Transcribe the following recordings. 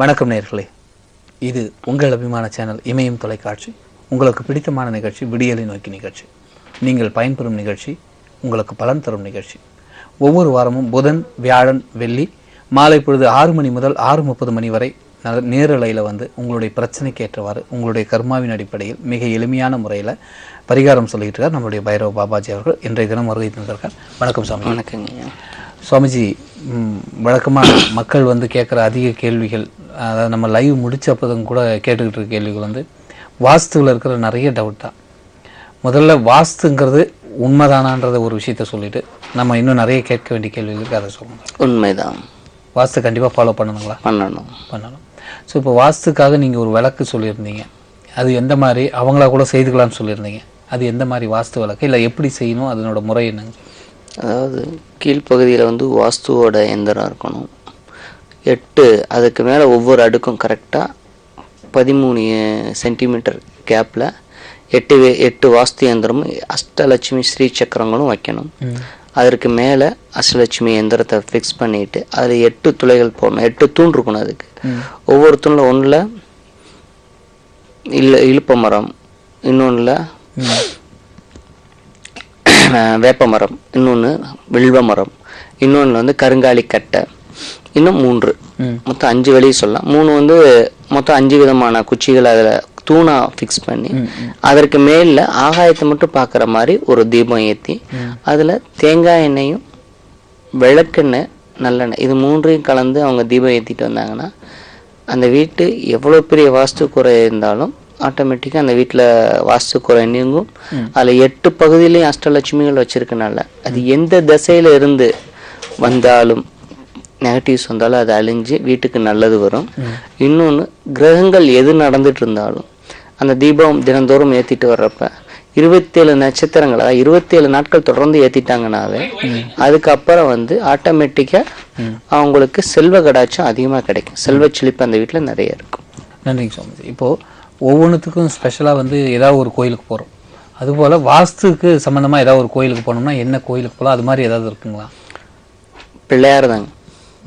வணக்கம் நேயர்களே, இது உங்கள் அபிமான சேனல் இமயம் தொலைக்காட்சி. உங்களுக்கு பிடித்தமான நிகழ்ச்சி விடியலை நோக்கி நிகழ்ச்சி. நீங்கள் பயன்பெறும் நிகழ்ச்சி, உங்களுக்கு பலன் தரும் நிகழ்ச்சி. ஒவ்வொரு வாரமும் புதன், வியாழன், வெள்ளி மாலை பொழுது 6 மணி முதல் 6:30 மணி வரை நேரலையில் வந்து உங்களுடைய பிரச்சனைக்கு ஏற்றவாறு உங்களுடைய கர்மாவின் அடிப்படையில் மிக எளிமையான முறையில் பரிகாரம் சொல்லிட்டு இருக்கார் நம்மளுடைய பைரவ பாபாஜி அவர்கள். இன்றைய தினம் வருகை தந்திருக்கார். வணக்கம் சாமி. வணக்கங்க சுவாமிஜி. வழக்கமாக மக்கள் வந்து கேட்குற அதிக கேள்விகள், அதாவது நம்ம லைவ் முடிச்சப்பதும் கூட கேட்டுக்கிட்டு இருக்க கேள்விகள் வந்து வாஸ்துவில் இருக்கிற நிறைய டவுட் தான். முதல்ல வாஸ்துங்கிறது உண்மைதானான்றத ஒரு விஷயத்த சொல்லிட்டு நம்ம இன்னும் நிறைய கேட்க வேண்டிய கேள்விகளுக்கு அதை சொல்லணும். உண்மைதான். வாஸ்து கண்டிப்பாக ஃபாலோ பண்ணணுங்களா? பண்ணணும். ஸோ இப்போ வாஸ்துக்காக நீங்கள் ஒரு விளக்கு சொல்லியிருந்தீங்க, அது எந்த மாதிரி அவங்களா கூட செய்துக்கலாம்னு சொல்லியிருந்தீங்க. அது எந்த மாதிரி வாஸ்து விளக்கு, இல்லை எப்படி செய்யணும், அதனோட முறை என்னங்க? அதாவது கீழ்ப்பகுதியில் வந்து வாஸ்துவோட எந்திரம் இருக்கணும். 8 அதுக்கு மேலே ஒவ்வொரு அடுக்கும் கரெக்டாக 13 சென்டிமீட்டர் கேப்பில் 8 வாஸ்து எந்திரமும் அஷ்டலட்சுமி ஸ்ரீ சக்கரங்களும் வைக்கணும். அதற்கு மேலே அஷ்டலட்சுமி எந்திரத்தை ஃபிக்ஸ் பண்ணிட்டு அதில் 8 துளைகள் போடணும். 8 தூண் இருக்கணும். அதுக்கு ஒவ்வொரு தூணில் ஒன்றில் இழுப்ப மரம், இன்னொன்றில் வேப்ப மரம், இன்னொன்று வில்வ மரம், இன்னொன்று வந்து கருங்காலி கட்டை, இன்னும் 3 மொத்தம் 5 வெளியே சொல்லலாம். 3 வந்து மொத்தம் 5 விதமான குச்சிகளை அதில் தூணா ஃபிக்ஸ் பண்ணி அதற்கு மேல ஆகாயத்தை மட்டும் பார்க்குற மாதிரி ஒரு தீபம் ஏற்றி அதில் தேங்காய் எண்ணெயும் விளக்கெண்ணெய் நல்லெண்ணெய் இது 3ஐயும் கலந்து அவங்க தீபம் ஏற்றிட்டு வந்தாங்கன்னா அந்த வீட்டு எவ்வளோ பெரிய வாஸ்து குறை இருந்தாலும் ஆட்டோமேட்டிக்காக அந்த வீட்டில் வாஸ்து குறை நீங்கும். அதில் 8 பகுதியிலையும் அஷ்டலட்சுமிகள் வச்சிருக்கனால அது எந்த திசையில இருந்து வந்தாலும் நெகட்டிவ்ஸ் வந்தாலும் அது அழிஞ்சு வீட்டுக்கு நல்லது வரும். இன்னொன்று, கிரகங்கள் எது நடந்துட்டு இருந்தாலும் அந்த தீபம் தினந்தோறும் ஏற்றிட்டு வர்றப்ப 27 நட்சத்திரங்கள், அதாவது 27 நாட்கள் தொடர்ந்து ஏற்றிட்டாங்கனாவே அதுக்கப்புறம் வந்து ஆட்டோமேட்டிக்காக அவங்களுக்கு செல்வ கடாட்சம் அதிகமாக கிடைக்கும். செல்வ செழிப்பு அந்த வீட்டில் நிறைய இருக்கும். நன்றிங்க சுவாமிஜி. இப்போது ஒவ்வொன்றுத்துக்கும் ஸ்பெஷலாக வந்து ஏதாவது ஒரு கோயிலுக்கு போகிறோம். அதுபோல் வாஸ்துக்கு சம்மந்தமாக ஏதாவது ஒரு கோயிலுக்கு போனோம்னா என்ன கோயிலுக்கு போகலாம், அது மாதிரி ஏதாவது இருக்குங்களா? பிள்ளையார் தாங்க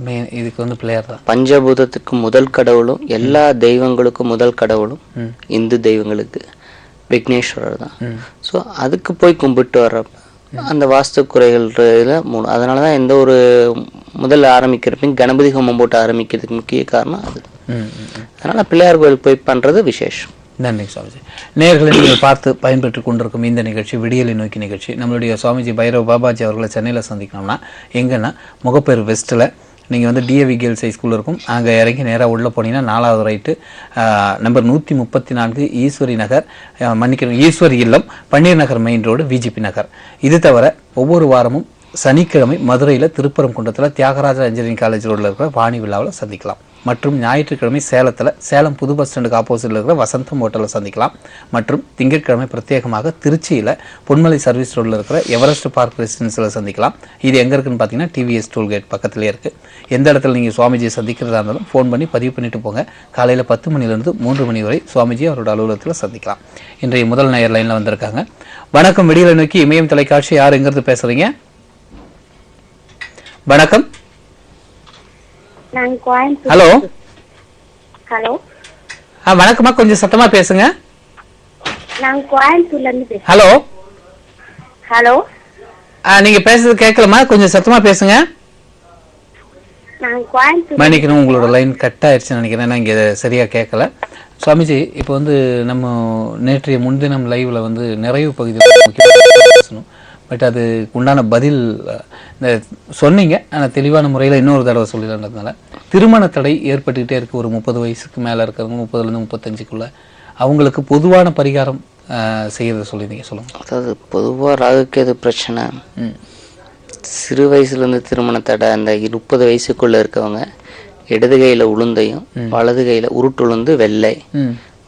மெயின். இதுக்கு வந்து பிள்ளையார் தான் பஞ்சபூதத்துக்கு முதல் கடவுளும் எல்லா தெய்வங்களுக்கும் முதல் கடவுளும் இந்து தெய்வங்களுக்கு விக்னேஸ்வரர் தான். ஸோ அதுக்கு போய் கும்பிட்டு வர்றப்ப அந்த வாஸ்து குறைகள் 3. அதனால தான் எந்த ஒரு முதல்ல ஆரம்பிக்கிறப்பையும் கணபதி ஹோமம் போட்டு ஆரம்பிக்கிறதுக்கு முக்கிய காரணம் அது. அதனால பிள்ளையார் கோயிலுக்கு போய் பண்றது விசேஷம். நன்றி சுவாமிஜி. நேயர்களை நீங்கள் பார்த்து பயன்பெற்று கொண்டிருக்கும் இந்த நிகழ்ச்சி விடியலை நோக்கி நிகழ்ச்சி. நம்மளுடைய சுவாமிஜி பைரவ பாபாஜி அவர்களை சென்னையில் சந்திக்கணும்னா எங்கன்னா முகப்பேர் வெஸ்ட்டில் நீங்கள் வந்து டிஏவி கேர்ள்ஸ் ஹை ஸ்கூல் இருக்கும். அங்கே இறங்கி நேராக உள்ளே போனீங்கன்னா 4வது ரைட்டு, நம்பர் 134 ஈஸ்வரி நகர், மன்னிக்கணும் ஈஸ்வரி இல்லம், பன்னீர் நகர் மெயின் ரோடு, விஜிபி நகர். இது தவிர ஒவ்வொரு வாரமும் சனிக்கிழமை மதுரையில் திருப்பரங்குன்றத்தில் தியாகராஜர் இன்ஜினியரிங் காலேஜ் ரோடில் இருக்கிற வாணி விழாவில் சந்திக்கலாம். மற்றும் ஞாயிற்றுக்கிழமை சேலத்தில் சேலம் புது பஸ் ஸ்டாண்டுக்கு ஆப்போசிட்டில் இருக்கிற வசந்தம் ஹோட்டலில் சந்திக்கலாம். மற்றும் திங்கட்கிழமை பிரத்யேகமாக திருச்சியில் பொன்மலை சர்வீஸ் ரோடில் இருக்கிற எவரெஸ்ட் பார்க் ரெசிடென்ஸில் சந்திக்கலாம். இது எங்கே இருக்குன்னு பார்த்தீங்கன்னா டிவிஎஸ் டோல்கேட் பக்கத்துலேயே இருக்குது. எந்த இடத்துல நீங்கள் சுவாமிஜியை சந்திக்கிறதா இருந்தாலும் ஃபோன் பண்ணி பதிவு பண்ணிட்டு போங்க. காலையில் 10 மணிலேருந்து 3 மணி வரை சுவாமிஜி அவரோட அலுவலகத்தில் சந்திக்கலாம். இன்றைய முதல் நேயர் லைனில் வந்திருக்காங்க. வணக்கம். விடியலை நோக்கி இமயம் தொலைக்காட்சி. யார் எங்கிறது பேசுகிறீங்க? வணக்கம். ஹலோ. ஹலோ. வணக்கம்மா, கொஞ்சம் சத்தமா பேசுங்க. நான் கோயம்புத்தூர்ல இருந்து பேசுறேன். ஹலோ. ஹலோ. நீங்க பேசுறது கேட்கலமா, கொஞ்சம் சத்தமா பேசுங்க. நான் கோயம்புத்தூர். மன்னிக்கணும், உங்களோட லைன் கட் ஆயிடுச்சுன்னு நினைக்கிறேன். நான் இங்க சரியா கேட்கல. சுவாமிஜி, இப்போ வந்து நம்ம நேற்றைய முன்தினம் லைவ்ல வந்து நிறைவு பகுதியில் முக்கியமாக பேசணும். பட் அது உண்டான பதில் இந்த சொன்னீங்க, ஆனால் தெளிவான முறையில் இன்னொரு தடவை சொல்லிடுறதுனால திருமண தடை ஏற்பட்டுக்கிட்டே இருக்குது. ஒரு 30 வயசுக்கு மேலே இருக்கிறவங்க, 30லேருந்து 35க்குள்ள அவங்களுக்கு பொதுவான பரிகாரம் செய்யறத சொல்லியிருந்தீங்க, சொல்லுங்க. அதாவது பொதுவாக ராகுக்கேது பிரச்சனை சிறு வயசுலேருந்து திருமண தடை. அந்த 30 வயசுக்குள்ளே இருக்கவங்க இடது கையில் உளுந்தையும் வலது கையில் உருட்டுளுந்து வெள்ளை,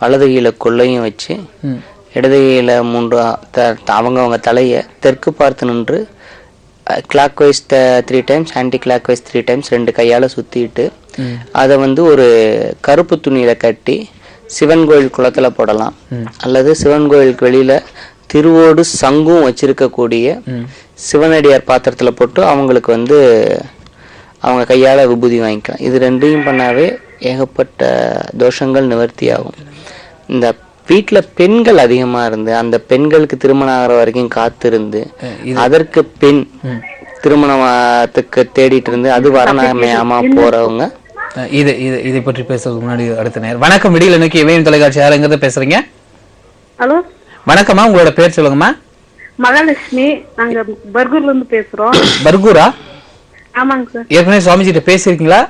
வலது கையில் கொள்ளையும் வச்சு இடது கையில் 3 அவங்க தலையை தெற்கு பார்த்து நின்று clock wise 3 times, anti clock wise 3 times 2 கையால் சுற்றிட்டு அதை வந்து ஒரு கருப்பு துணியில் கட்டி சிவன் கோயில் குளத்தில் போடலாம். அல்லது சிவன் கோயிலுக்கு வெளியில் திருவோடு சங்கும் வச்சிருக்கக்கூடிய சிவனடியார் பாத்திரத்தில் போட்டு அவங்களுக்கு வந்து அவங்க கையால் விபூதி வாங்கிக்கலாம். இது 2ஐயும் பண்ணாவே ஏகப்பட்ட தோஷங்கள் நிவர்த்தியாகும். இந்த வீட்டில் பெண்கள் அதிகமா இருந்து அந்த பெண்களுக்கு திருமணம் ஆகிற வரைக்கும் காத்திருந்து அதற்கு பெண் திருமணத்துக்கு தேடிட்டு இருந்து அது வரணமையாம போறவங்க. இதை பற்றி பேசுறதுக்கு முன்னாடி அடுத்த நேரம். வணக்கம், விடியல் இன்னைக்கு இமயம் தொலைக்காட்சி, யாருங்கிறத பேசுறீங்க? ஹலோ, வணக்கம்மா, உங்களோட பேர் சொல்லுங்கம்மா. மகாலட்சுமி, நாங்க பர்கூர்ல இருந்து பேசுறோம். பர்கூரா? ஆமாங்க சார். ஏற்கனவே சுவாமிஜி கிட்ட பேசிருக்கீங்களா?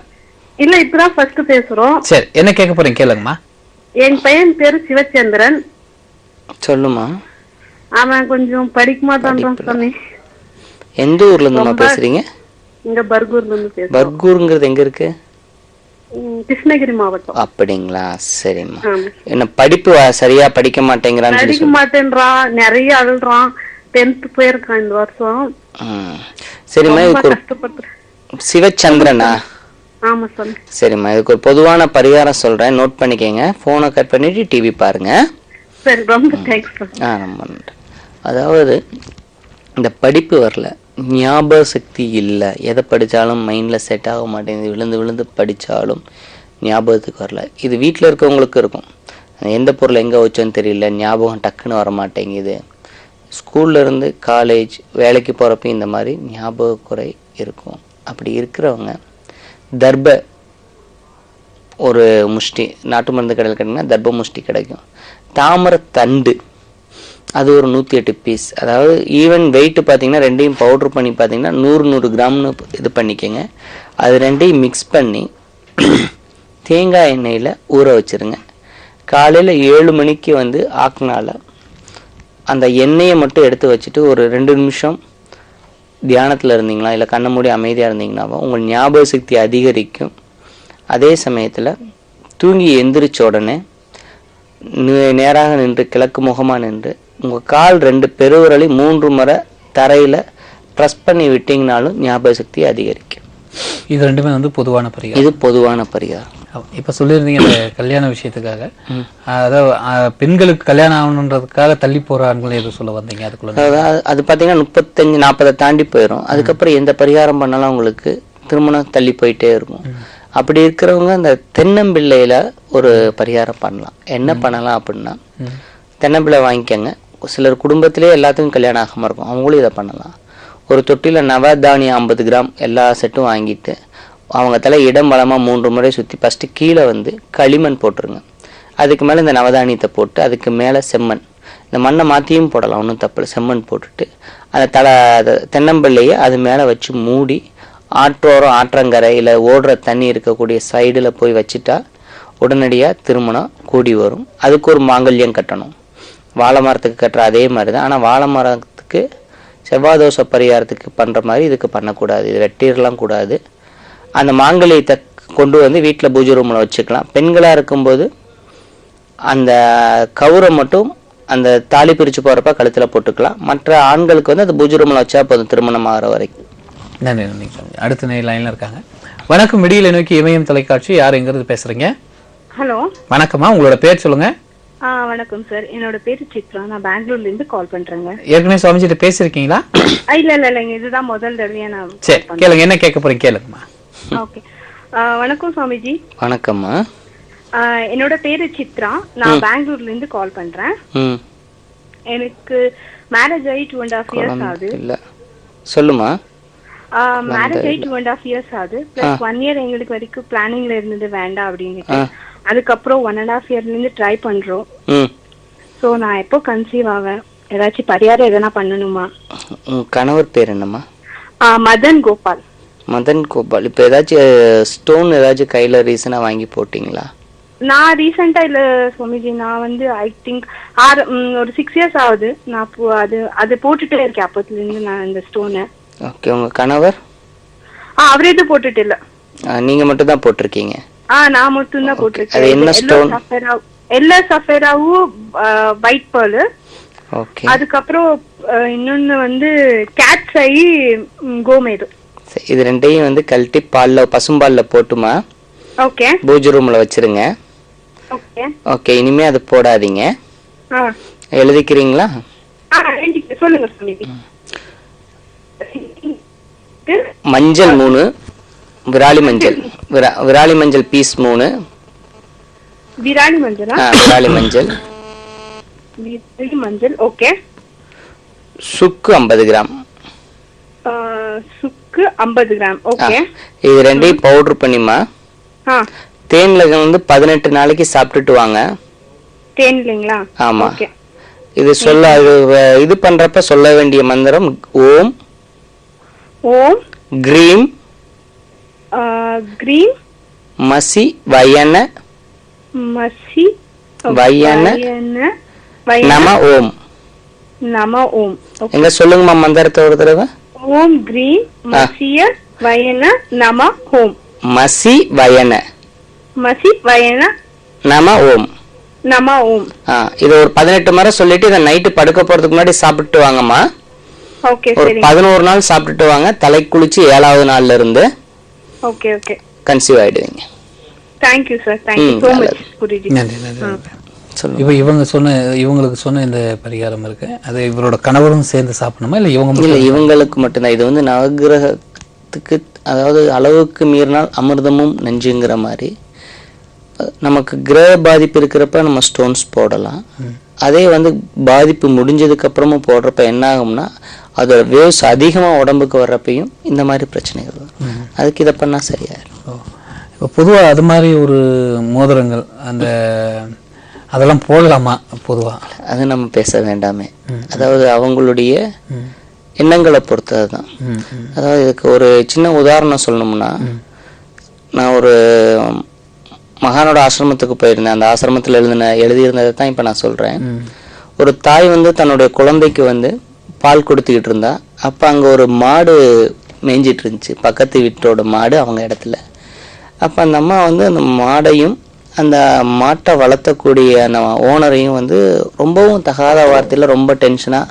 இல்ல, இப்பதான் ஃபர்ஸ்ட் பேசுறோம். சரி, என்ன கேட்க போறீங்க கேளுங்கம்மா. என் பையன் பேரு சிவச்சந்திரன். சொல்லுமா. அவன் கொஞ்சம் படிக்க மாட்டான் சாமி. எந்த ஊர்ல இருந்துமா பேசுறீங்க? இங்க பர்கூர்ல இருந்து பேசுறோம். பர்கூருங்கிறது எங்க இருக்கு? கிருஷ்ணகிரி மாவட்டம். அப்படிங்களா? சரிம்மா. என்ன படிப்பு சரியா படிக்க மாட்டேங்கிறான்னு படிக்க மாட்டேன்றான், நிறைய அழுறான். 10th போயிருக்கான் இந்த வருஷம். சரிம்மா, சிவச்சந்திரனா? ஆமா சாமி. சரிம்மா, இதுக்கு ஒரு பொதுவான பரிகாரம் சொல்றேன், நோட் பண்ணிக்கங்க. போனை கட் பண்ணிட்டு டிவி பாருங்க. சரி, ரொம்ப தேங்க்ஸ். ரொம்ப நன்றி. அதாவது இந்த படிப்பு வரல, ஞாபக சக்தி இல்லை, எதை படித்தாலும் மைண்டில் செட் ஆக மாட்டேங்குது, விழுந்து விழுந்து படித்தாலும் ஞாபகத்துக்கு வரல. இது வீட்டில் இருக்கவங்களுக்கு இருக்கும். எந்த பொருள் எங்கே வச்சோன்னு தெரியல, ஞாபகம் டக்குன்னு வர மாட்டேங்குது. ஸ்கூல்ல இருந்து காலேஜ் வேலைக்கு போகிறப்ப இந்த மாதிரி ஞாபக குறை இருக்கும். அப்படி இருக்கிறவங்க தர்ப ஒரு முஷ்டி, நாட்டு மருந்து கடையில் கேட்டிங்கன்னா தர்ப முஷ்டி கிடைக்கும். தாமரை தண்டு அது ஒரு 108 பீஸ். அதாவது ஈவன் வெயிட் பார்த்தீங்கன்னா ரெண்டையும் பவுட்ரு பண்ணி பார்த்தீங்கன்னா 100 கிராம்னு இது பண்ணிக்கோங்க. அது ரெண்டையும் மிக்ஸ் பண்ணி தேங்காய் எண்ணெயில் ஊற வச்சுருங்க. காலையில் 7 மணிக்கு ஆக்குனால அந்த எண்ணெயை மட்டும் எடுத்து வச்சுட்டு ஒரு 2 நிமிஷம் தியானத்தில் இருந்தீங்களா இல்லை கண்ணை மூடி அமைதியாக இருந்தீங்கன்னாவோ உங்கள் ஞாபக சக்தி அதிகரிக்கும். அதே சமயத்தில் தூங்கி எந்திரிச்ச உடனே நேராக நின்று கிழக்கு முகமாக நின்று உங்கள் கால் 2 பெருவிரலை 3 முறை தரையில் ப்ரெஸ் பண்ணி விட்டீங்கனாலும் ஞாபக சக்தி அதிகரிக்கும். இது ரெண்டுமே பொதுவான பரிகாரம். இது பொதுவான பரிகாரம். இப்போ சொல்லியிருந்தீங்க இந்த கல்யாண விஷயத்துக்காக, அதாவது பெண்களுக்கு கல்யாணம் ஆகணுன்றதுக்காக தள்ளி போற ஆண்கள் எதுவும் சொல்ல வந்தீங்க? அதுக்குள்ள அது பார்த்தீங்கன்னா 35-40 தாண்டி போயிடும். அதுக்கப்புறம் எந்த பரிகாரம் பண்ணாலும் அவங்களுக்கு திருமணம் தள்ளி போயிட்டே இருக்கும். அப்படி இருக்கிறவங்க அந்த தென்னம்பிள்ளையில ஒரு பரிகாரம் பண்ணலாம். என்ன பண்ணலாம் அப்படின்னா, தென்னம்பிள்ளை வாங்கிக்கோங்க. சிலர் குடும்பத்திலே எல்லாத்துக்கும் கல்யாணம் ஆகாம இருக்கும், அவங்களும் இதை பண்ணலாம். ஒரு தொட்டில நவதானியம் 50 கிராம் எல்லா செட்டும் வாங்கிட்டு அவங்க தலை இடம் வளமாக 3 முறை சுற்றி ஃபஸ்ட்டு கீழே களிமண் போட்டுருங்க. அதுக்கு மேலே இந்த நவதானியத்தை போட்டு அதுக்கு மேலே செம்மண், இந்த மண்ணை மாற்றியும் போடலாம், ஒன்றும் தப்பில்லை. செம்மண் போட்டுட்டு அந்த தென்னம்பிள்ளையை அது மேலே வச்சு மூடி ஆற்றோரம் ஆற்றங்கரை இல்லை ஓடுற தண்ணி இருக்கக்கூடிய சைடில் போய் வச்சுட்டா உடனடியாக திருமணம் கூடி வரும். அதுக்கு ஒரு மாங்கல்யம் கட்டணும். வாழை மரத்துக்கு கட்டுற அதே மாதிரி தான். ஆனால் வாழை மரத்துக்கு செவ்வாதோஷ பரிகாரத்துக்கு பண்ணுற மாதிரி இதுக்கு பண்ணக்கூடாது, இது வெட்டிடலாம் கூடாது. அந்த மாங்கல்யத்தை கொண்டு வீட்டில் பூஜை ரூமில் வச்சுக்கலாம். பெண்களாக இருக்கும்போது அந்த கவுரை மட்டும் அந்த தாலி பிரித்து போகிறப்ப கழுத்தில் போட்டுக்கலாம். மற்ற ஆண்களுக்கு அந்த பூஜை ரூமில் வச்சா போதும் திருமணம் ஆகிற வரைக்கும். நன்றி. அடுத்த லைன்ல இருக்காங்க. வணக்கம், விடியலை நோக்கி இமயம் தொலைக்காட்சி, யாருங்கிறது பேசுறீங்க? ஹலோ, வணக்கம்மா, உங்களோட பேர் சொல்லுங்க. வணக்கம் சார், என்னோட பேரு சித்ரா, நான் பெங்களூர்ல இருந்து கால் பண்றேங்க. ஏற்கனவே சுவாமிஜிட்ட பேசிருக்கீங்களா? இல்ல, இதுதான் முதல் தடவையா நான். சரி, கேளுங்க, என்ன கேட்க போறீங்க கேளுங்கம்மா. ஓகே, வணக்கம் சுவாமிஜி. வணக்கம்மா. என்னோட பேரு சித்ரா, நான் பெங்களூர்ல இருந்து கால் பண்றேன். எனக்கு மேரேஜ் ஆகி 2.5 years ஆகுது. இல்ல சொல்லுமா. மேரேஜ் ஆகி 2.5 years ஆகுது. பிளஸ் 1 year எங்களுக்கு வரைக்கும் பிளானிங்ல இருந்தது வேண்டாம் அப்படின்னு. அதுக்கப்புறம் 1.5 yearல இருந்து ட்ரை பண்றோம். சோ நான் எப்போ கன்சீவ் ஆவேன்? ஏதாச்சும் பரிகாரம் எதனா பண்ணணுமா? கணவர் பேர் என்னம்மா? மதன் கோபால். மதன் கோபால். இப்போ ஏதாச்சும் ஸ்டோன் ஏதாச்சும் கையில ரீசனா வாங்கி போட்டீங்களா? நான் ரீசெண்டா இல்ல சுவாமிஜி, நான் ஐ திங்க் ஒரு 6 years ஆகுது. நான் அது போட்டுட்டே இருக்கேன் அப்பத்துல இருந்து நான் இந்த ஸ்டோனை. ஓகே, உங்க கணவர்? அவரே இது போட்டுட்டு இல்ல, நீங்க மட்டும் தான் போட்டிருக்கீங்க? நான் மட்டும் தான் போட்டிருக்கேன். அது என்ன ஸ்டோன்? எல்லா சஃபேராவும் ஒயிட் பேர்ல். ஓகே, அதுக்கப்புறம் இன்னொன்னு கேட்ஸ் ஐ கோமேது. இது ரெண்டையும் கழட்டி பால்ல பசும்பால்ல போட்டுமா ஓகே பூஜை ரூம்ல வச்சிருங்க. ஓகே ஓகே, இனிமே அது போடாதீங்க. எழுதிக்கிறீங்களா? சொல்லுங்க சுவாமிஜி. மஞ்சள் 3, விராலி மஞ்சள் விராலி மஞ்சள் பீஸ் 3. விராலி மஞ்சளா? விராலி மஞ்சள். விராலி மஞ்சள், ஓகே. சுக்கு 50 கிராம். சுக்கு 50 கிராம், ஓகே. இது ரெண்டையும் பவுடர் பண்ணிமா தேன்ல வந்து 18 நாளைக்கு சாப்பிட்டுட்டு வாங்க. தேன்லங்களா? ஆமா. இது சொல்ல இது பண்றப்ப சொல்ல வேண்டிய மந்திரம் ஓம் ஓம் கிரீம் கிரீம் மசி வயன மசி வயன நம ஓம். நம ஓம். எங்க சொல்லுங்கம்மா மந்திரத்தை ஒரு தடவை. ஓம் கிரீம் மசிய வயன நம ஓம். மசி வயன மசி வயன நம ஓம். நம ஓம். இது ஒரு 18 முறை சொல்லிட்டு இதை நைட்டு படுக்க போறதுக்கு முன்னாடி சாப்பிட்டு வாங்கம்மா. ஓகே, ஒரு 11 நாள் சாப்பிட்டுட்டு வாங்க. தலை குளிச்சு 7வது நாள்ல இருந்து ஓகே ஓகே கன்சீவ் ஆயிடுவீங்க. Thank you sir. Thank you so much Guruji. நன்றி நன்றி. இப்போ இவங்களுக்கு சொன்ன இந்த பரிகாரம் இருக்கு, அது இவரோட கணவரும் சேர்ந்து சாப்பிடணுமா இல்லை இவங்களுக்கு மட்டும்தான்? இது வந்து நவகிரகத்துக்கு, அதாவது அளவுக்கு மீறினால் அமிர்தமும் நெஞ்சுங்கிற மாதிரி நமக்கு கிரக பாதிப்பு இருக்கிறப்ப நம்ம ஸ்டோன்ஸ் போடலாம். அதே வந்து பாதிப்பு முடிஞ்சதுக்கு அப்புறமும் போடுறப்ப என்ன ஆகும்னா அதோட வேவ்ஸ் அதிகமா உடம்புக்கு வர்றப்பையும் இந்த மாதிரி பிரச்சனைகள் வரும். அதுக்கு இதை பண்ணா சரியாயிரும். இப்போ பொதுவாக அது மாதிரி ஒரு மோதிரங்கள் அதெல்லாம் போடலாமா? பொதுவா அது நம்ம பேச வேண்டாமே. அதாவது அவங்களுடைய எண்ணங்களை பொறுத்ததுதான். அதாவது இதுக்கு ஒரு சின்ன உதாரணம் சொல்லணும்னா, நான் ஒரு மகானோட ஆசிரமத்துக்கு போயிருந்தேன். அந்த ஆசிரமத்தில் எழுதியிருந்ததை தான் இப்போ நான் சொல்றேன். ஒரு தாய் வந்து தன்னுடைய குழந்தைக்கு வந்து பால் கொடுத்துக்கிட்டு இருந்தா. அப்போ அங்கே ஒரு மாடு மேய்ஞ்சிட்டு இருந்துச்சு, பக்கத்து வீட்டோட மாடு அவங்க இடத்துல. அப்போ அந்த அம்மா வந்து அந்த மாடையும் அந்த மாட்டை வளர்த்தக்கூடிய அந்த ஓனரையும் வந்து ரொம்பவும் தகாத வார்த்தையில் ரொம்ப டென்ஷனாக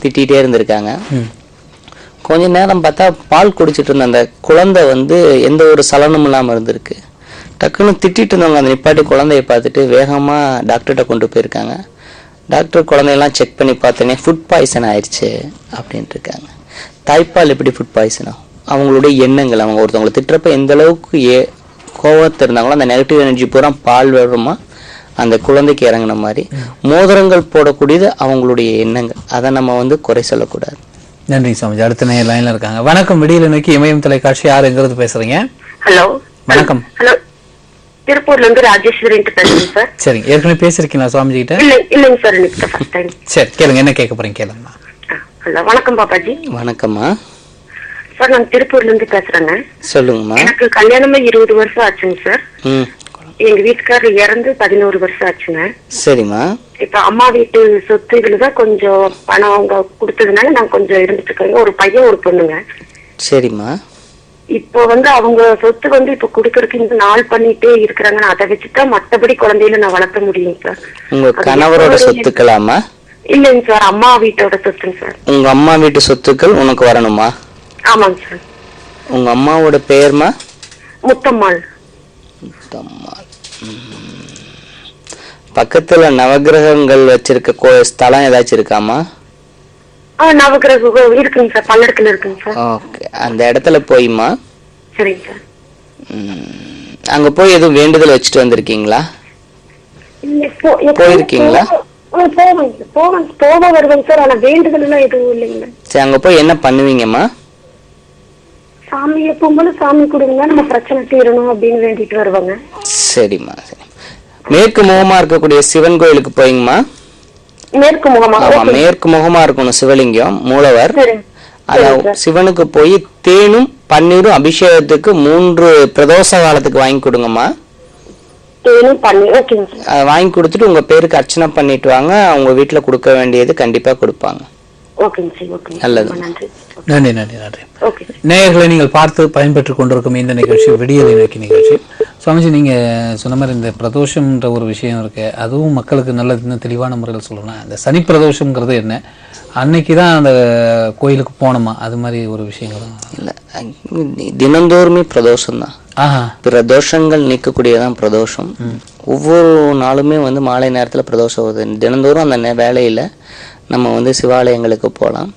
திட்டிகிட்டே இருந்திருக்காங்க. கொஞ்ச நேரம் பார்த்தா பால் குடிச்சிட்டு இருந்த அந்த குழந்தை வந்து எந்த ஒரு சலனமும் இல்லாமல் இருந்திருக்கு. டக்குன்னு திட்டிட்டு இருந்தவங்க அந்த நிப்பாட்டி குழந்தைய பார்த்துட்டு வேகமாக டாக்டர்கிட்ட கொண்டு போயிருக்காங்க. டாக்டர் குழந்தையெல்லாம் செக் பண்ணி பார்த்தோன்னே ஃபுட் பாய்சன் ஆயிடுச்சு அப்படின்ட்டு இருக்காங்க. தாய்ப்பால் எப்படி ஃபுட் பாய்சன் ஆகும்? அவங்களுடைய எண்ணங்கள், அவங்க ஒருத்தவங்களை திட்டுறப்ப எந்த அளவுக்கு கோவத்தை இருந்தாங்களோ அந்த நெகட்டிவ் எனர்ஜி பூரா பால் வருமா அந்த குழந்தைக்கு இறங்கின மாதிரி. மோதிரங்கள் போடக்கூடியது அவங்களுடைய எண்ணங்கள், அதை நம்ம வந்து குறை சொல்லக்கூடாது. நன்றி சாமிஜி. அடுத்த நேரம் லைன்ல இருக்காங்க. வணக்கம், விடியலை நோக்கி இமயம் தொலைக்காட்சி. யார் எங்கிறது பேசுறீங்க? ஹலோ வணக்கம். ஹலோ, திருப்பூர்ல இருந்து ராஜேஸ்வரி பேசுறேன் சார். சரிங்க, ஏற்கனவே பேசிருக்கீங்களா சுவாமிஜி கிட்ட? இல்லைங்க சார், இன்னைக்கு ஃபர்ஸ்ட் டைம். சரி, கேளுங்க, என்ன கேட்க போறீங்க கேளுங்க. ஹலோ, வணக்கம் பாப்பாஜி. வணக்கம்மா. சார், நான் திருப்பூர்ல இருந்து பேசுறேங்க. சொல்லுங்கம்மா. எனக்கு கல்யாணமே 20 வருஷம் ஆச்சுங்க சார். எங்க வீட்டுக்காரர் இறந்து 11 வருஷம் ஆச்சுங்க. சரிம்மா. இப்ப அம்மா வீட்டு சொத்துகள் தான் கொஞ்சம் பணம் அவங்க கொடுத்ததுனால நான் கொஞ்சம் இருந்துட்டு இருக்கேங்க. ஒரு பையன் ஒரு பொண்ணுங்க. சரிம்மா. இப்போ வந்து அவங்க சொத்து வந்து இப்ப குடுக்கறதுக்கு இந்த நாள் பண்ணிட்டே இருக்கிறாங்க. அதை வச்சுதான் மத்தபடி குழந்தையில நான் வளர்த்த முடியும் சார். உங்க கணவரோட சொத்துக்களாமா? இல்லைங்க சார், அம்மா வீட்டோட சொத்துங்க சார். உங்க அம்மா வீட்டு சொத்துக்கள் உனக்கு வரணுமா? ஆமாங்க சார். உங்க அம்மாவோட பேர்மா? முத்தம்மாள். முத்தம்மாள். பக்கத்துல நவகிரகங்கள் வச்சிருக்க ஸ்தலம் ஏதாச்சும் இருக்காமா? நவகிரகம் இருக்குங்க சார், பல்லடத்துல இருக்குங்க சார். ஓகே, அந்த இடத்துல போய்மா. சரிங்க சார். அங்க போய் எதுவும் வேண்டுதல் வச்சுட்டு வந்திருக்கீங்களா? போயிருக்கீங்களா? போக வருவேங்க சார், ஆனா வேண்டுதல் எல்லாம் எதுவும் இல்லைங்க. சரி, அங்க போய் என்ன பண்ணுவீங்கம்மா? சாமி எப்பவும் சாமி கொடுங்க, நம்ம பிரச்சனை தீரணும் அப்படின்னு வேண்டிட்டு வருவாங்க. சரிம்மா, சரி. மேற்கு முகமா இருக்கக்கூடிய சிவன் கோயிலுக்கு போயிங்கம்மா. மேற்கு முகமா? மேற்கு முகமா இருக்கணும் சிவலிங்கம், மூலவர். சிவனுக்கு போய் தேனும் பன்னீரும் அபிஷேகத்துக்கு 3 பிரதோஷ காலத்துக்கு வாங்கி கொடுங்கம்மா. வாங்கி கொடுத்துட்டு உங்க பேருக்கு அர்ச்சனை பண்ணிட்டு வாங்க. அவங்க வீட்டுல கொடுக்க வேண்டியது கண்டிப்பா கொடுப்பாங்க. நல்லது. நன்றி நன்றி நன்றி. நேயர்களை நீங்கள் பார்த்து பயன்பெற்றுக் கொண்டிருக்கும் இந்த நிகழ்ச்சி விடியலை நோக்கி நிகழ்ச்சி. சுவாமிஜி, நீங்க சொன்ன மாதிரி இந்த பிரதோஷம்ன்ற ஒரு விஷயம் இருக்கு, அதுவும் மக்களுக்கு நல்ல இன்னும் தெளிவான முறையில் சொல்லணும். இந்த சனி பிரதோஷம்ங்கிறது என்ன, அன்னைக்குதான் அந்த கோயிலுக்கு போனோமா, அது மாதிரி ஒரு விஷயங்கள் இல்ல, தினந்தோறுமே பிரதோஷம் தான். பிரதோஷங்கள் நீக்கக்கூடியதான் பிரதோஷம். ஒவ்வொரு நாளுமே வந்து மாலை நேரத்துல பிரதோஷம் வருது. தினந்தோறும் அந்த வேலையில நம்ம வந்து சிவாலயங்களுக்கு போகலாம்.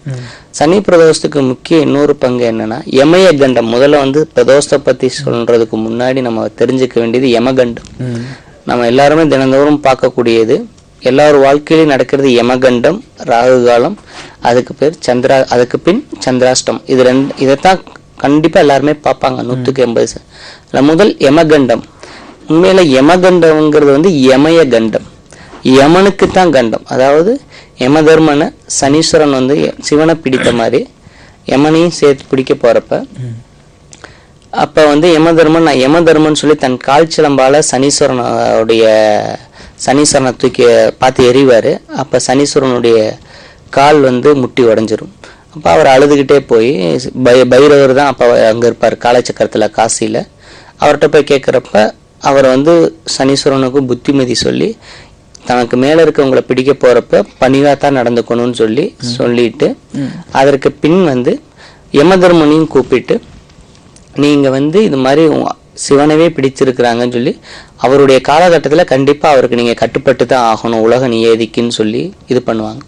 சனி பிரதோஷத்துக்கு முக்கிய இன்னொரு பங்கு என்னன்னா யமயகண்டம். முதல்ல வந்து பிரதோஷத்தை பத்தி சொல்றதுக்கு முன்னாடி நம்ம தெரிஞ்சுக்க வேண்டியது யமகண்டம். நம்ம எல்லாருமே தினந்தோறும் பார்க்கக்கூடியது, எல்லாரும் வாழ்க்கையிலும் நடக்கிறது யமகண்டம், ராகு காலம், அதுக்கு பேர் அதுக்கு பின் சந்திராஷ்டம். இதைத்தான் கண்டிப்பா எல்லாருமே பார்ப்பாங்க 100% முதல் யமகண்டம். உண்மையில யமகண்டம்ங்கிறது வந்து யமய கண்டம், யமனுக்கு தான் கண்டம். அதாவது யமதர்மனை சனீஸ்வரன் வந்து சிவனை பிடித்த மாதிரி யமனையும் சேர்த்து பிடிக்க போறப்ப அப்ப வந்து யமதர்மன் சொல்லி தன் கால் சிலம்பால சனீஸ்வரனை தூக்கி பார்த்து எறிவாரு. அப்ப சனீஸ்வரனுடைய கால் வந்து முட்டி உடைஞ்சிரும். அப்ப அவர் அழுதுகிட்டே போய் பைரவர் தான் அப்ப அங்க இருப்பார் காலச்சக்கரத்துல காசியில. அவர்கிட்ட போய் கேட்கிறப்ப அவர் வந்து சனீஸ்வரனுக்கு புத்திமதி சொல்லி தனக்கு மேல இருக்கவங்களை பிடிக்க போறப்ப பணிவாத்தான் நடந்துக்கணும்னு சொல்லிட்டு அதற்கு பின் வந்து யமதர்மனையும் கூப்பிட்டு நீங்க வந்து இது மாதிரி சிவனவே பிடிச்சிருக்கிறாங்கன்னு சொல்லி அவருடைய காலகட்டத்துல கண்டிப்பா அவருக்கு நீங்க கட்டுப்பட்டு தான் ஆகணும் உலக நியதிக்குன்னு சொல்லி இது பண்ணுவாங்க.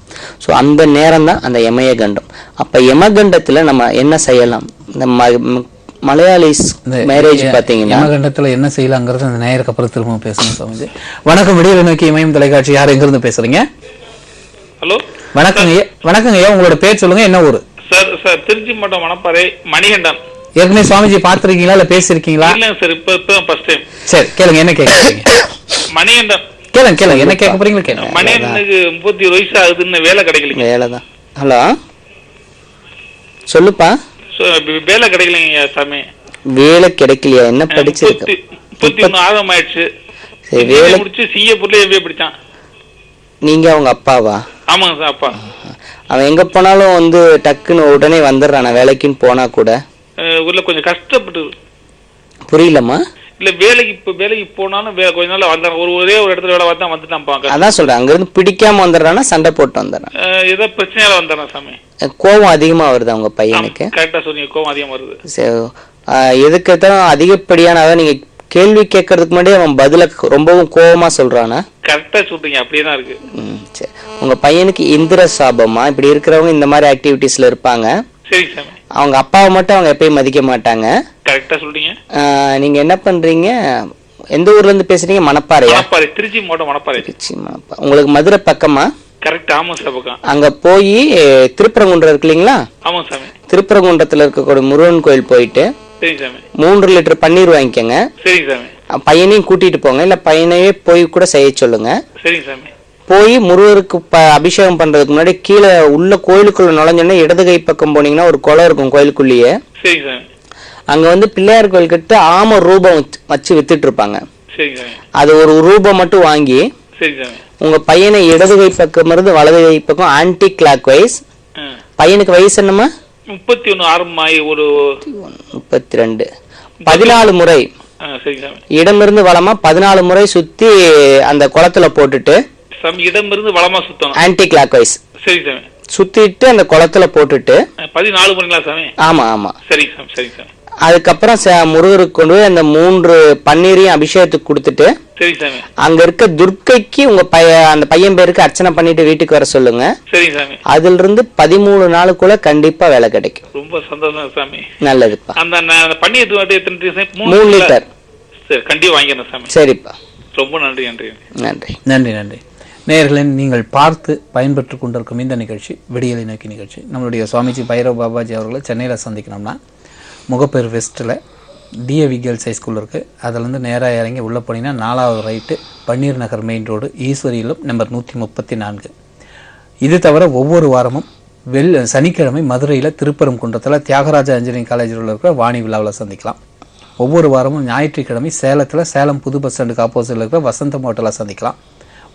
ஸோ அந்த நேரம் தான் அந்த யமயகண்டம். அப்ப யமகண்டத்துல நம்ம என்ன செய்யலாம்? இந்த மலையாளிஸ் மேரேஜ் பாத்தீங்கன்னா யமகண்டத்துல என்ன செய்யலாங்கிறது அந்த நேயருக்கு அப்புறம் திரும்ப பேசணும். சுவாமிஜி வணக்கம். விடியலை நோக்கி இமயம் தொலைக்காட்சி. யார் எங்க இருந்து பேசுறீங்க? ஹலோ வணக்கங்க. வணக்கங்க. உங்களோட பேர் சொல்லுங்க, என்ன ஊரு? சார் திருச்சி மாவட்டம் மணப்பாறை மணிகண்டன். ஏற்கனவே சுவாமிஜி பாத்திருக்கீங்களா இல்ல பேசிருக்கீங்களா? இல்ல சார், இப்ப ஃபர்ஸ்ட் டைம். சரி கேளுங்க, என்ன கேக்குறீங்க? மணிகண்டன். கேளுங்க என்ன கேட்க போறீங்க கேளுங்க. மணிகண்டனுக்கு 30 வயசு ஆகுதுன்னு வேலை கிடைக்கல. வேலைதான். ஹலோ சொல்லுப்பா. வேலை கிடைக்கலைங்க சாமி. வேலை கிடைக்கலையா? என்ன படிச்சிருக்க? 31 ஆகம் ஆயிடுச்சு. வேலை முடிச்சு சிங்கப்பூர்ல எம்பிஏ படிச்சான். நீங்க அவங்க அப்பாவா? ஆமாங்க சார், அப்பா. அவன் எங்க போனாலும் வந்து டக்குன்னு உடனே வந்துடுறான் வேலைக்குன்னு போனா கூட. ஊர்ல கொஞ்சம் கஷ்டப்பட்டு. புரியலம்மா. இல்ல வேலைக்கு போனாலும் கொஞ்ச நாள் வந்தான். ஒரே ஒரு இடத்துல வேலை பார்த்தா வந்துட்டான். அதான் சொல்றேன், அங்க இருந்து பிடிக்காம வந்துடுறானா சண்டை போட்டு வந்துடுறான். ஏதோ பிரச்சனையால வந்தான் சாமி. கோவம் அதிகமா வருது அவங்க பையனுக்கு. கரெக்டா சொன்னீங்க, கோவம் அதிகமா வருது. எதுக்குதான் அதிகப்படியான நீங்க கேள்வி கேட்கறதுக்கு முன்னாடி அவன் பதில ரொம்பவும் கோவமா சொல்றானா? கரெக்டா சொல்றீங்க, அப்படியேதான் இருக்கு. சரி, உங்க பையனுக்கு இந்திர சாபமா? இப்படி இருக்கிறவங்க இந்த மாதிரி ஆக்டிவிட்டிஸ்ல இருப்பாங்க. சரி சாமி. அவங்க அப்பாவை மட்டும் அவங்க எப்பயும் மதிக்க மாட்டாங்க. கரெக்டா சொல்றீங்க. நீங்க என்ன பண்றீங்க? எந்த ஊர்ல இருந்து பேசுறீங்க? மணப்பாறையா? மணப்பாறை, திருச்சி மாவட்டம் மணப்பாறை. திருச்சி மணப்பாறை. உங்களுக்கு மதுரை பக்கமா? கரெக்ட். ஆமா சார், பக்கம். அங்க போய் திருப்பரங்குன்றம் இருக்கு இல்லீங்களா? ஆமா சாமி. திருப்பரங்குன்றத்துல இருக்கக்கூடிய முருகன் கோயில் போயிட்டு 3 லிட்டர் பன்னீர் வாங்கிக்கோங்க. சரி சாமி. பையனையும் கூட்டிட்டு போங்க, இல்ல பையனையே போய் கூட செய்ய சொல்லுங்க. சரி சாமி. போய் முருகருக்கு அபிஷேகம் பண்றதுக்கு முன்னாடி கீழே உள்ள கோயிலுக்குள்ள நுழைஞ்சோன்னா இடது கை பக்கம் போனீங்கன்னா ஒரு குளம் இருக்கும் கோயிலுக்குள்ளேயே. சரி சாமி. அங்க வந்து பிள்ளையார் கோயில் கிட்ட ஆம ரூபம் வச்சு வித்துட்டு இருப்பாங்க. சரி சாமி. அது ஒரு ரூபம் மட்டும் வாங்கி சரி சாமி உங்க பையனை இடது கை பக்கம் இருந்து வலது கை பக்கம் ஆன்டி கிளாக் வைஸ். பையனுக்கு வயசு என்னமா? 31 ஆரம்பமாயி ஒரு 32 14 முறை இடமிருந்து வளமா 14 முறை சுத்தி அந்த குளத்துல போட்டுட்டு இடமிருந்து வளமா சுத்தணும். Anticlockwise. சரி சாமி. சுத்திட்டு அந்த குளத்துல போட்டுட்டு 14 முறைங்களா சாமி? ஆமா ஆமா. சரி சாமி. சரி சாமி. அதுக்கப்புறம் முருகருக்கு கொண்டு போய் அந்த 3 பன்னீரையும் அபிஷேகத்துக்கு கொடுத்துட்டு சரி சாமி அங்க இருக்க துர்க்கைக்கு உங்க அந்த பையன் பேருக்கு அர்ச்சனை பண்ணிட்டு வீட்டுக்கு வர சொல்லுங்க. சரி சாமி. அதுல இருந்து 13 நாளுக்குள்ள கண்டிப்பா வேலை கிடைக்கும். ரொம்ப சந்தோஷம் சாமி. நல்லதுப்பா. அந்த பன்னீர் எத்தனை? 3 லிட்டர். சரி, கண்டிப்பா வாங்கிக்கிறேன் சாமி. சரிப்பா, ரொம்ப நன்றி. நன்றி நன்றி நன்றி நன்றி. நேயர்களே, நீங்கள் பார்த்து பயன்பெற்று கொண்டிருக்கும் இந்த நிகழ்ச்சி விடியலை நோக்கி நிகழ்ச்சி. நம்மளுடைய சுவாமிஜி பைரவ் பாபாஜி அவர்களை சென்னையில் சந்திக்கணும்னா முகப்பேர் வெஸ்ட்டில் டிஏவி கேர்ள்ஸ் ஹை ஸ்கூல் இருக்குது. அதிலேருந்து நேராக இறங்கி உள்ளே போனீங்கன்னா 4வது right Panneer Nagar main road ஈஸ்வரியிலும் நம்பர் 134. இது தவிர ஒவ்வொரு வாரமும் சனிக்கிழமை மதுரையில் திருப்பரங்குன்றத்தில் தியாகராஜா இன்ஜினியரிங் காலேஜில் இருக்கிற வாணி விழாவில் சந்திக்கலாம். ஒவ்வொரு வாரமும் ஞாயிற்றுக்கிழமை சேலத்தில் சேலம் புது பஸ் ஸ்டாண்டுக்கு ஆப்போசிட்டில் இருக்கிற வசந்தம் ஹோட்டலில் சந்திக்கலாம்.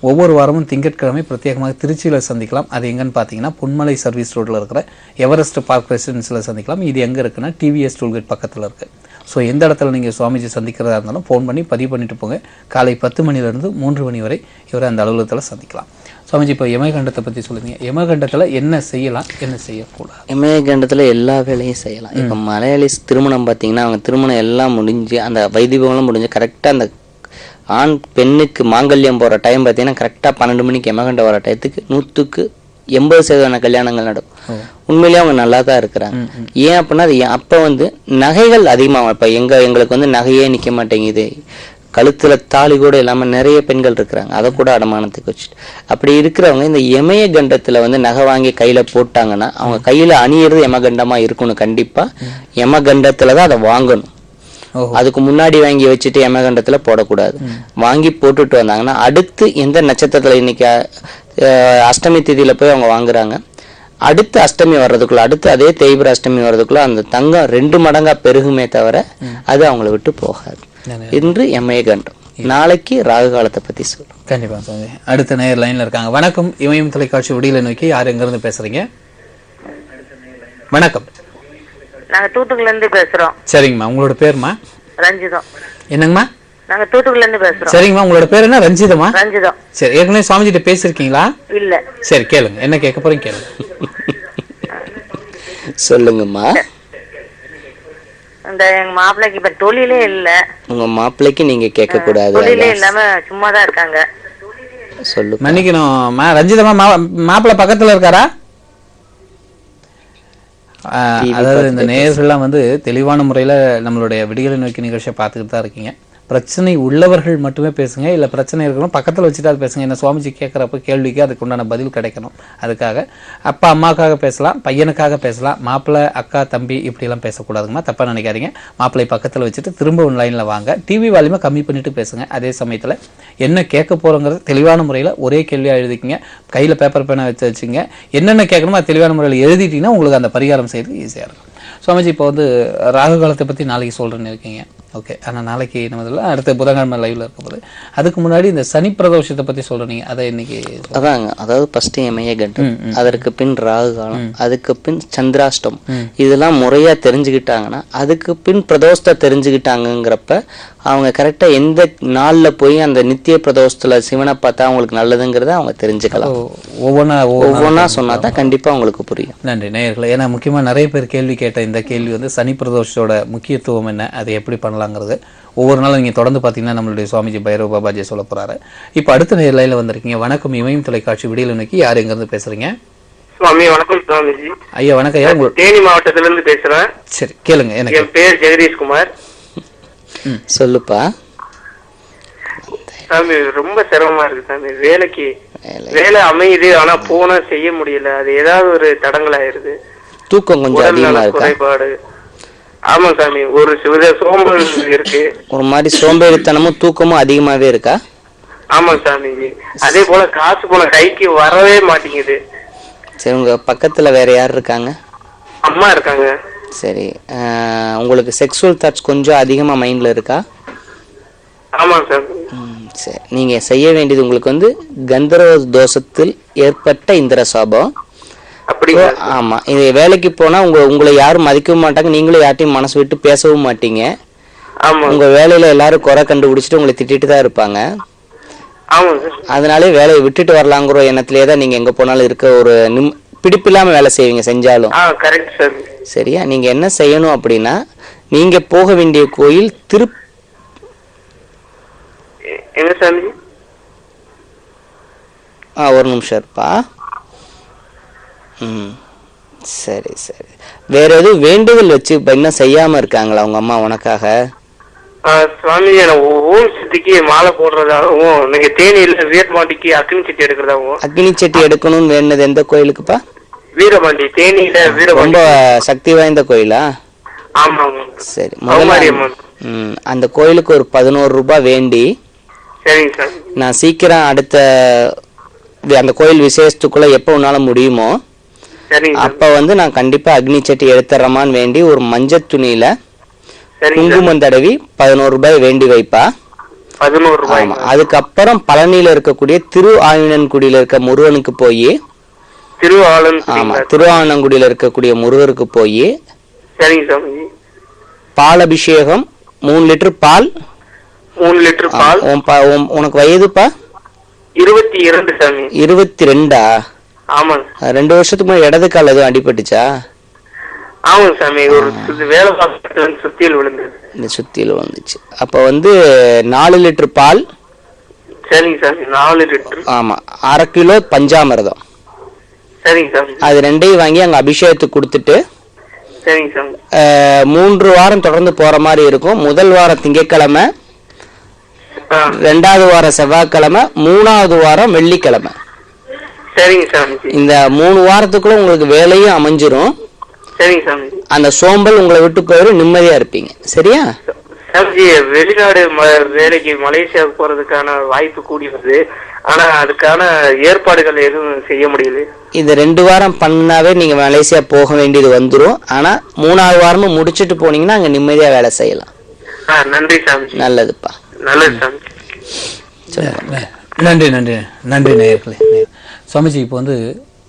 ஒவ்வொரு வாரமும் திங்கட்கிழமை பிரத்யேகமாக திருச்சியில் சந்திக்கலாம். அது எங்கன்னு பார்த்தீங்கன்னா பொன்மலை சர்வீஸ் ரோட்டில் இருக்கிற எவரெஸ்ட் பார்க் ரெசிடென்ஸில் சந்திக்கலாம். இது எங்கே இருக்குன்னா டிவிஎஸ் டோல்கேட் பக்கத்தில் இருக்குது. ஸோ எந்த இடத்துல நீங்கள் சுவாமிஜி சந்திக்கிறதா இருந்தாலும் ஃபோன் பண்ணி பதிவு பண்ணிட்டு போங்க. காலை 10 மணிலேருந்து 3 மணி வரை இவரை அந்த அலுவலகத்தில் சந்திக்கலாம். சுவாமிஜி, இப்போ யமகண்டத்தை பற்றி சொல்லுங்க. யமகண்டத்தில் என்ன செய்யலாம், என்ன செய்யக்கூடாது? யமகண்டத்தில் எல்லா வேலையும் செய்யலாம். இப்போ மலையாளிஸ் திருமணம் பார்த்தீங்கன்னா அவங்க திருமணம் எல்லாம் முடிஞ்சு அந்த வைதிகம்லாம் முடிஞ்சு கரெக்டாக அந்த ஆண் பெண்ணுக்கு மாங்கல்யம் போகிற டைம் பார்த்தீங்கன்னா கரெக்டாக 12 மணிக்கு யமகண்டம் வர டயத்துக்கு 100க்கு 80% கல்யாணங்கள் நடக்கும். உண்மையிலேயே அவங்க நல்லா தான் இருக்கிறாங்க. ஏன் அப்படின்னா அது அப்ப வந்து நகைகள் அதிகமாக இப்ப எங்களுக்கு வந்து நகையே நிக்க மாட்டேங்குது, கழுத்துல தாலி கூட இல்லாம நிறைய பெண்கள் இருக்கிறாங்க, அதை கூட அடமானத்துக்கு வச்சுட்டு. அப்படி இருக்கிறவங்க இந்த யமய கண்டத்துல வந்து நகை வாங்கி கையில போட்டாங்கன்னா அவங்க கையில அணியிறது யமகண்டமா இருக்கணும். கண்டிப்பா யமகண்டத்துலதான் அதை வாங்கணும். அதுக்கு முன்னாடி வாங்கி வச்சுட்டு யமகண்டத்துல போடக்கூடாது. வாங்கி போட்டுட்டு வந்தாங்கன்னா அடுத்து எந்த நட்சத்திரத்துல இன்னைக்கு அஷ்டமி திதியில போய் அவங்க வாங்குறாங்க, அடுத்து அஷ்டமி வர்றதுக்குள்ள, அடுத்து அதே தேய்பிர அஷ்டமி வர்றதுக்குள்ள அந்த தங்கம் 2 மடங்கா பெருகுமே தவிர அது அவங்கள விட்டு போகாது. இன்று யமய கண்டம், நாளைக்கு ராகு காலத்தை பத்தி சொல்றோம். கண்டிப்பா சாமி. அடுத்த நேயர் லைன்ல இருக்காங்க. வணக்கம், இமயம் தொலைக்காட்சி விடியலை நோக்கி. யார் எங்க இருந்து பேசுறீங்க? வணக்கம். நாங்க தூத்துக்குள்ள இருந்து பேசுறோம். சரிங்கம்மா, உங்களோட பேருமா? ரஞ்சிதம். என்னங்கம்மா? நாங்க தூத்துக்குள்ள இருந்து பேசுறோம். சரிங்கம்மா, உங்களோட பேர் என்ன? ரஞ்சிதமா? ரஞ்சிதம். சரி, ஏற்கனவே சுவாமிஜிட்ட பேசிருக்கீங்களா? இல்ல. சரி, கேளுங்க, என்ன கேட்க போறீங்க கேளுங்க. சொல்லுங்கம்மா. இந்த எங்க மாப்பிள்ளைக்கு இப்ப தொழிலே இல்ல. உங்க மாப்பிள்ளைக்கு நீங்க கேட்க கூடாது, தொழிலே இல்லாம சும்மாதான் இருக்காங்க. சொல்லு. மன்னிக்கணும் ரஞ்சிதமா, மாப்பிள்ளை பக்கத்துல இருக்காரா? அதாவது இந்த நேயர்கள்லாம் வந்து தெளிவான முறையில நம்மளுடைய விடியலை நோக்கி நிகழ்ச்சியை பார்த்துக்கிட்டு தான் இருக்கீங்க. பிரச்சனை உள்ளவர்கள் மட்டுமே பேசுங்க, இல்ல பிரச்சனை இருக்கணும் பக்கத்துல வச்சுட்டு அது பேசுங்க. என்ன சுவாமிஜி கேட்கறப்ப கேள்விக்கு அதுக்கு உண்டான பதில் கிடைக்கணும். அதுக்காக அப்பா அம்மாக்காக பேசலாம், பையனுக்காக பேசலாம், மாப்பிள்ளை அக்கா தம்பி இப்படி எல்லாம் பேசக்கூடாதுங்கம்மா, தப்பா நினைக்காதீங்க. மாப்பிள்ளை பக்கத்துல வச்சுட்டு திரும்ப லைன்ல வாங்க, டிவி வால்யூமை கம்மி பண்ணிட்டு பேசுங்க. அதே சமயத்துல என்ன கேட்க போறோங்கிறது தெளிவான முறையில ஒரே கேள்வியா எழுதிக்கிங்க. கையில பேப்பர் பேனா வச்சுங்க, என்னென்ன கேட்கணுமோ அது தெளிவான முறையில் எழுதிட்டீங்கன்னா உங்களுக்கு அந்த பரிகாரம் செய்து ஈஸியா இருக்கும். சுவாமிஜி, இப்போ வந்து ராகு காலத்தை பத்தி நாளைக்கு சொல்றேன்னு இருக்கீங்க. ஓகே, ஆனால் நாளைக்கு நம்ம அடுத்த புதன்கிழமை லைவ்ல இருக்க போது. அதுக்கு முன்னாடி இந்த சனி பிரதோஷத்தை பத்தி சொல்றீங்க, அதை இன்னைக்கு அதாங்க. அதாவது ஃபர்ஸ்ட் யமய கண்டம், அதற்கு பின் ராகு காலம், அதுக்கு பின் சந்திராஷ்டம், இதெல்லாம் முறையா தெரிஞ்சுக்கிட்டாங்கன்னா அதுக்கு பின் பிரதோஷத்தை தெரிஞ்சுக்கிட்டாங்கிறப்ப அவங்க கரெக்டா எந்த நாள்ல போய் அந்த நித்திய பிரதோஷத்துல சிவனை பார்த்தா அவங்களுக்கு நல்லதுங்கிறத அவங்க தெரிஞ்சுக்கலாம். ஒவ்வொன்னா சொன்னாதான் கண்டிப்பா அவங்களுக்கு புரியும். நன்றி நேயர்களே. ஏன்னா முக்கியமா நிறைய பேர் கேள்வி கேட்ட இந்த கேள்வி வந்து சனி பிரதோஷத்தோட முக்கியத்துவம் என்ன, அதை எப்படி பண்ணலாங்கிறது ஒவ்வொரு நாளும் நீங்க தொடர்ந்து பாத்தீங்கன்னா நம்மளுடைய சுவாமிஜி பைரவ பாபாஜி சொல்ல போறாரு. இப்ப அடுத்த நேர்லையில வந்திருக்கீங்க. வணக்கம், இமயம் தொலைக்காட்சி விடியலை நோக்கி. யார் எங்க இருந்து பேசுறீங்க? சுவாமி வணக்கம். சுவாமிஜி ஐயா வணக்கம் ஐயா. தேனி மாவட்டத்துல இருந்து பேசுறேன். சரி கேளுங்க. எனக்கு என் பேர் ஜெகதீஷ்குமார். சொல்லுப்பா. சாமி ரொம்ப சிரமமா இருக்கு சாமி. வேலை அமையுது, ஆனா போனா செய்ய முடியல. அது ஏதாவது ஒரு தடங்களாயிருது. தூக்கம் கொஞ்சம் அதிகமா இருக்கா? குறைபாடு. ஆமா சாமி, ஒரு சில சோம்பல் இருக்கு. ஒரு மாதிரி சோம்பேறித்தனமும் தூக்கமும் அதிகமாவே இருக்கா? ஆமா சாமி. அதே போல காசு போன கைக்கு வரவே மாட்டேங்குது. சரி, உங்க பக்கத்துல வேற யார் இருக்காங்க? அம்மா இருக்காங்க. சரி, உங்களுக்கு செக்ஸுவல் தாட்ஸ் கொஞ்சம் அதிகமா மைண்ட்ல இருக்கா? ஆமா சார். சரி, நீங்க செய்ய வேண்டியது உங்களுக்கு வந்து கந்தர்வ தோஷத்தில் ஏற்பட்ட இந்திர சாபம். ஆமா, இது வேலைக்கு போனா உங்களை யாரும் மதிக்கவும் மாட்டாங்க, நீங்களும் யார்ட்டையும் மனசு விட்டு பேசவும் மாட்டீங்க. உங்க வேலையில எல்லாரும் குறை கண்டுபிடிச்சிட்டு உங்களை திட்டிட்டு தான் இருப்பாங்க. அதனாலே வேலையை விட்டுட்டு வரலாங்கிற எண்ணத்திலேயே தான் நீங்க எங்க போனாலும் இருக்க ஒரு பிடிப்பில்லாம வேலை செய்வீங்க செஞ்சாலும். சரியா? நீங்க என்ன செய்யணும் அப்படின்னா, நீங்க போக வேண்டிய கோயில் ஒரு நிமிஷம் இருப்பா. சரி சரி, வேற எதுவும் வேண்டுதல் வச்சு இன்னும் செய்யாம இருக்காங்களா உங்க அம்மா உனக்காக? சுவாமி, ஓம் சக்திக்கு மாலை போடுறதாகவும், நீங்க தேனியில வீரபாண்டிக்கு அக்னி சட்டி எடுக்கிறதாகவும். அக்னி சட்டி எடுக்கணும்னு வேண்டது எந்த கோயிலுக்குப்பா? வீரபாண்டி, தேனியில வீரபாண்டி. ரொம்ப சக்தி வாய்ந்த கோயிலா? ஆமா. சரி, அந்த கோயிலுக்கு ஒரு 11 ரூபாய் வேண்டி, சரிங்க சார், நான் சீக்கிரம் அடுத்த அந்த கோயில் விசேஷத்துக்குள்ள எப்ப உன்னால முடியுமோ அப்ப வந்து நான் கண்டிப்பா அக்னி சட்டி எடுத்துறமான்னு வேண்டி ஒரு மஞ்சள் துணியில குங்குமம் தடவி 11 ரூபாய் வேண்டி வைப்பா. 11 ரூபாய். அதுக்கப்புறம் பழனியில இருக்கக்கூடிய திருஆவினன்குடியில இருக்க முருகனுக்கு போய், திருஆவினன்குடியில இருக்கக்கூடிய முருகருக்கு போய் பால் அபிஷேகம் 3 லிட்டர் பால். 3 லிட்டர் பால். உனக்கு வயதுப்பா? 22 சாமி. 22ஆ? ஆமா. 2 வருஷத்துக்கு முன்னாடி இடது கால் எதுவும் அடிபட்டுச்சா? ஆமா சாமி, ஒரு வேலை பார்த்து சுத்தியில் விழுந்தது. இந்த சுத்தியில் விழுந்துச்சு. அப்ப வந்து 4 லிட்டர் பால். சரிங்க சாமி, 4 லிட்டர். ஆமா, 1/2 கிலோ பஞ்சாமிர்தம். சரிங்க சாமி. அது ரெண்டையும் வாங்கி அங்க அபிஷேகத்துக்கு கொடுத்துட்டு சரிங்க சாமி. 3 வாரம் தொடர்ந்து போற மாதிரி இருக்கும். முதல் வாரம் திங்கட்கிழமை, 2வது வாரம் செவ்வாய்க்கிழமை, 3வது வாரம் வெள்ளிக்கிழமை. சரிங்க சாமி. இந்த 3 வாரத்துக்குள்ள உங்களுக்கு வேலையும் அமைஞ்சிரும். சரிங்க சாமி. அந்த சோம்பல் உங்களை விட்டு போயிடும், நிம்மதியா இருப்பீங்க. சரியா சாமிஜி? வெளிநாடு வேலைக்கு மலேசியா போறதுக்கான வாய்ப்பு கூடி வருது. ஆனா அதுக்கான ஏற்பாடுகள் எதுவும் செய்ய முடியல. இது 2 வாரம் பண்ணாவே நீங்க மலேசியா போக வேண்டியது வந்துடும். ஆனா 3வது வாரமும் முடிச்சுட்டு போனீங்கன்னா அங்க நிம்மதியா வேலை செய்யலாம். நன்றி சாமிஜி. நல்லதுப்பா. நல்லது சாமிஜி. நன்றி நன்றி நன்றி நேயர்களே. சுவாமிஜி, இப்போ வந்து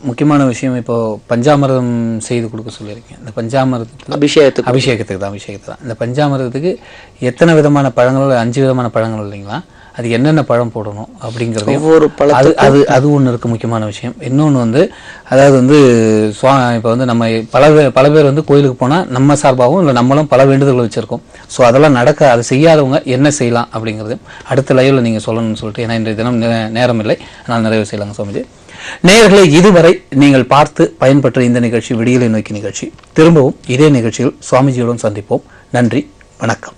முக்கியமான விஷயம், இப்போ பஞ்சாமிர்தம் செய்து கொடுக்க சொல்லியிருக்கேன். இந்த பஞ்சாமிர்தத்துக்கு அபிஷேகத்துக்கு தான். இந்த பஞ்சாமிர்தத்துக்கு எத்தனை விதமான பழங்கள்? 5 விதமான பழங்கள் இல்லைங்களா? அது என்னென்ன பழம் போடணும் அப்படிங்கிறது ஒவ்வொரு அது ஒன்று இருக்கு முக்கியமான விஷயம். இன்னொன்று வந்து அதாவது வந்து இப்போ வந்து நம்ம பல பேர் வந்து கோயிலுக்கு போனால் நம்ம சார்பாகவும் இல்லை நம்மளும் பல வேண்டுதல்கள் வச்சிருக்கோம். ஸோ அதெல்லாம் அதை செய்யாதவங்க என்ன செய்யலாம் அப்படிங்கிறது அடுத்த லைவ்ல நீங்க சொல்லணும்னு சொல்லிட்டு, ஏன்னா இன்றைய தினம் நேரம் இல்லை, அதனால் நிறைவு செய்யலாங்க சுவாமிஜி. நேயர்களை, இதுவரை நீங்கள் பார்த்து பயன்பெற்ற இந்த நிகழ்ச்சி விடியலை நோக்கி நிகழ்ச்சி. திரும்பவும் இதே நிகழ்ச்சியில் சுவாமிஜியுடன் சந்திப்போம். நன்றி, வணக்கம்.